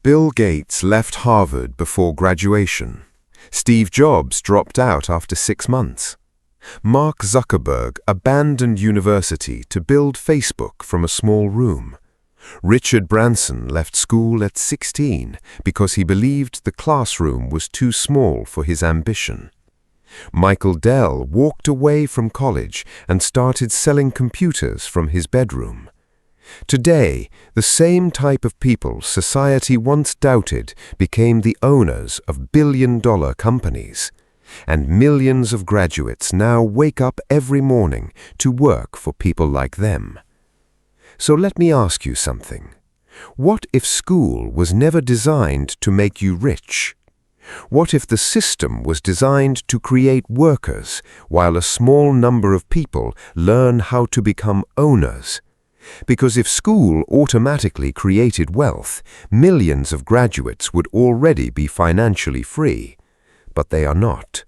Bill Gates left Harvard before graduation. Steve Jobs dropped out after 6 months. Mark Zuckerberg abandoned university to build Facebook from a small room. Richard Branson left school at 16 because he believed the classroom was too small for his ambition. Michael Dell walked away from college and started selling computers from his bedroom. Today, the same type of people society once doubted became the owners of billion-dollar companies, and millions of graduates now wake up every morning to work for people like them. So let me ask you something. What if school was never designed to make you rich? What if the system was designed to create workers while a small number of people learn how to become owners? Because if school automatically created wealth, millions of graduates would already be financially free. But they are not.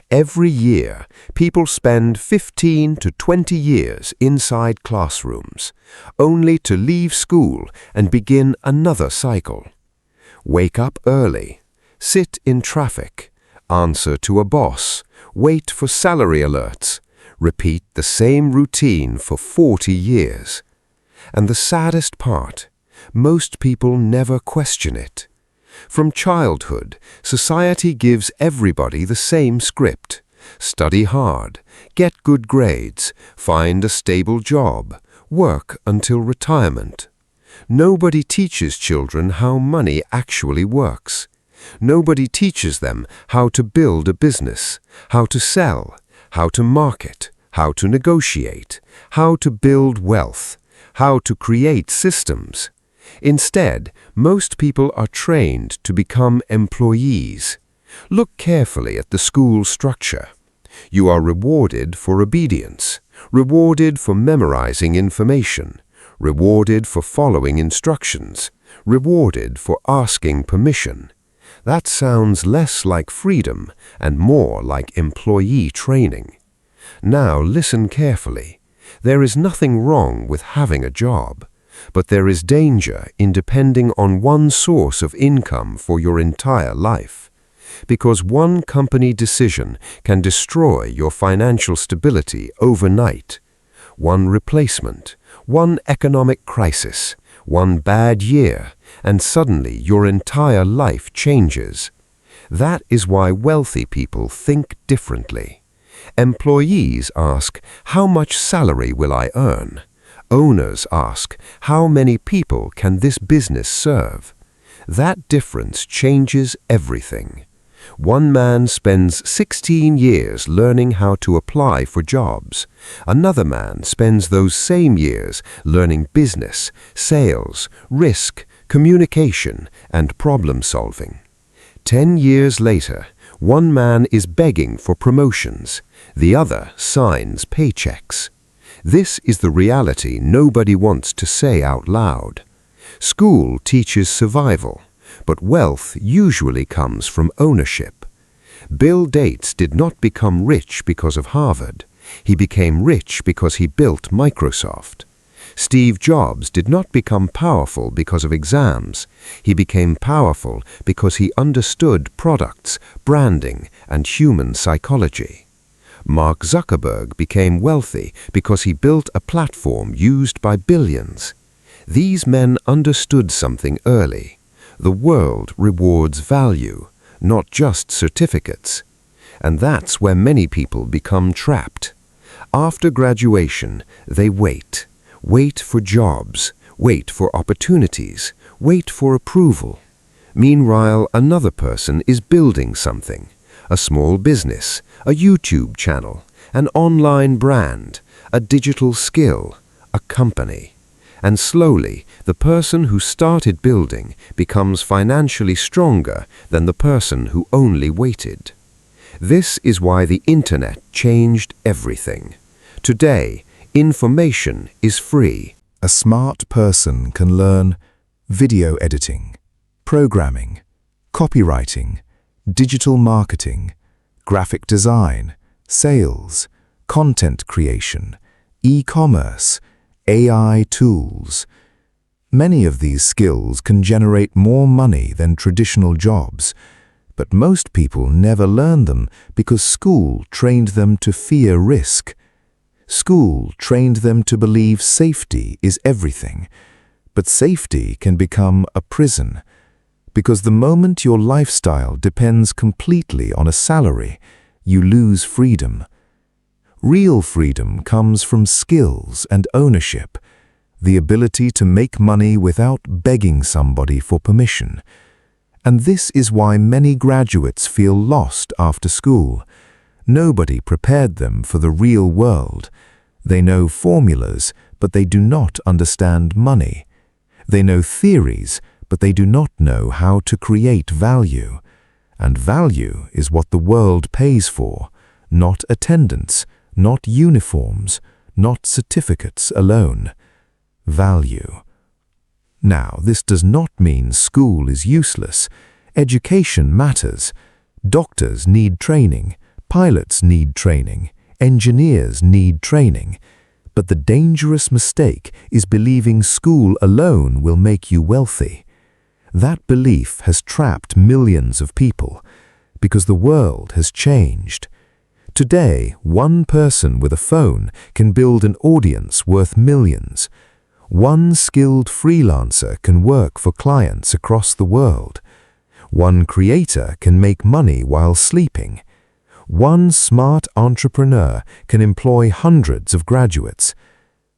Every year, people spend 15 to 20 years inside classrooms, only to leave school and begin another cycle. Wake up early, sit in traffic, answer to a boss, wait for salary alerts, repeat the same routine for 40 years. And the saddest part, most people never question it. From childhood, society gives everybody the same script. Study hard, get good grades, find a stable job, work until retirement. Nobody teaches children how money actually works. Nobody teaches them how to build a business, how to sell, how to market, how to negotiate, how to build wealth, how to create systems. Instead, most people are trained to become employees. Look carefully at the school structure. You are rewarded for obedience, rewarded for memorizing information, rewarded for following instructions, rewarded for asking permission. That sounds less like freedom and more like employee training. Now listen carefully. There is nothing wrong with having a job, but there is danger in depending on one source of income for your entire life, because one company decision can destroy your financial stability overnight. One replacement, one economic crisis, one bad year, and suddenly your entire life changes. That is why wealthy people think differently. Employees ask, how much salary will I earn? Owners ask, how many people can this business serve? That difference changes everything. One man spends 16 years learning how to apply for jobs. Another man spends those same years learning business, sales, risk, communication, and problem solving. 10 years later, one man is begging for promotions. The other signs paychecks. This is the reality nobody wants to say out loud. School teaches survival, but wealth usually comes from ownership. Bill Gates did not become rich because of Harvard. He became rich because he built Microsoft. Steve Jobs did not become powerful because of exams. He became powerful because he understood products, branding, and human psychology. Mark Zuckerberg became wealthy because he built a platform used by billions. These men understood something early. The world rewards value, not just certificates. And that's where many people become trapped. After graduation, they wait. Wait for jobs, wait for opportunities, wait for approval. Meanwhile, another person is building something. A small business, a YouTube channel, an online brand, a digital skill, a company. And slowly, the person who started building becomes financially stronger than the person who only waited. This is why the internet changed everything. Today, information is free. A smart person can learn video editing, programming, copywriting, digital marketing, graphic design, sales, content creation, e-commerce, AI tools. Many of these skills can generate more money than traditional jobs, but most people never learn them because school trained them to fear risk. School trained them to believe safety is everything, but safety can become a prison, because the moment your lifestyle depends completely on a salary, you lose freedom. Real freedom comes from skills and ownership, the ability to make money without begging somebody for permission. And this is why many graduates feel lost after school. Nobody prepared them for the real world. They know formulas, but they do not understand money. They know theories, but they do not know how to create value. And value is what the world pays for, not attendance, not uniforms, not certificates alone. Value. Now, this does not mean school is useless. Education matters. Doctors need training, pilots need training, engineers need training. But the dangerous mistake is believing school alone will make you wealthy. That belief has trapped millions of people because the world has changed. Today, one person with a phone can build an audience worth millions. One skilled freelancer can work for clients across the world. One creator can make money while sleeping. One smart entrepreneur can employ hundreds of graduates.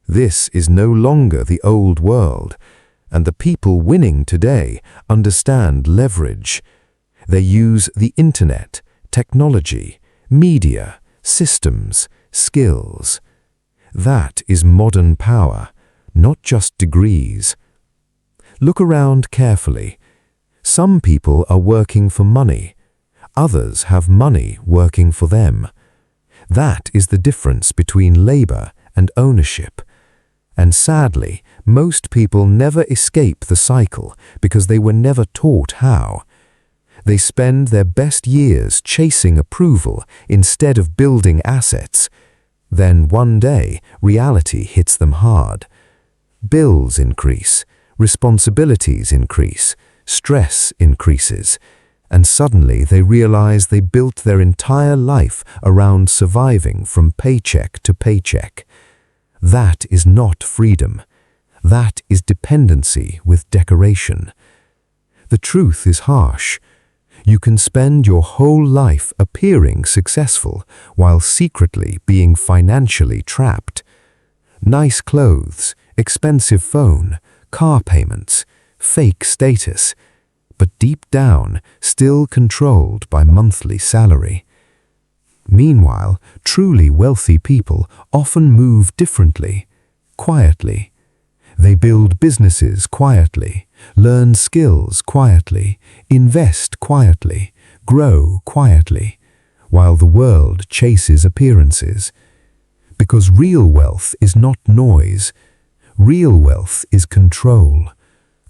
This is no longer the old world, and the people winning today understand leverage. They use the internet, technology, media, systems, skills. That is modern power, not just degrees. Look around carefully. Some people are working for money. Others have money working for them. That is the difference between labor and ownership. And sadly, most people never escape the cycle because they were never taught how. They spend their best years chasing approval instead of building assets. Then one day, reality hits them hard. Bills increase, responsibilities increase, stress increases, and suddenly they realize they built their entire life around surviving from paycheck to paycheck. That is not freedom. That is dependency with decoration. The truth is harsh. You can spend your whole life appearing successful while secretly being financially trapped. Nice clothes, expensive phone, car payments, fake status, but deep down still controlled by monthly salary. Meanwhile, truly wealthy people often move differently, quietly. They build businesses quietly, learn skills quietly, invest quietly, grow quietly, while the world chases appearances. Because real wealth is not noise. Real wealth is control.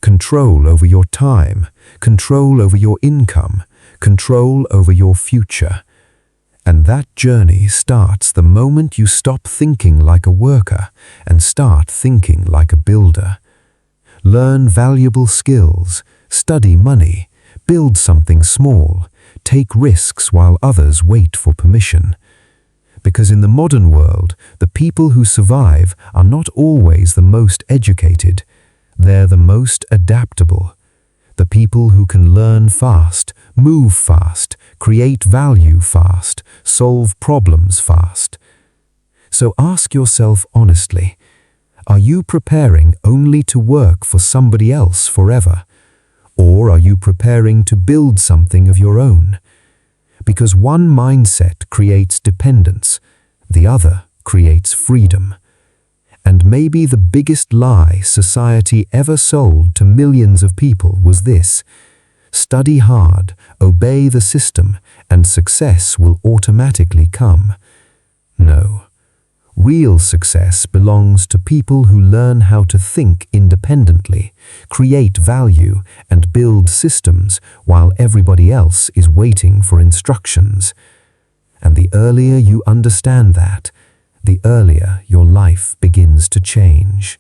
Control over your time, control over your income, control over your future. And that journey starts the moment you stop thinking like a worker and start thinking like a builder. Learn valuable skills, study money, build something small, take risks while others wait for permission. Because in the modern world, the people who survive are not always the most educated. They're the most adaptable. The people who can learn fast, move fast, create value fast, solve problems fast. So ask yourself honestly, are you preparing only to work for somebody else forever? Or are you preparing to build something of your own? Because one mindset creates dependence, the other creates freedom. And maybe the biggest lie society ever sold to millions of people was this: study hard, obey the system, and success will automatically come. No. Real success belongs to people who learn how to think independently, create value, and build systems while everybody else is waiting for instructions. And the earlier you understand that, the earlier your life begins to change.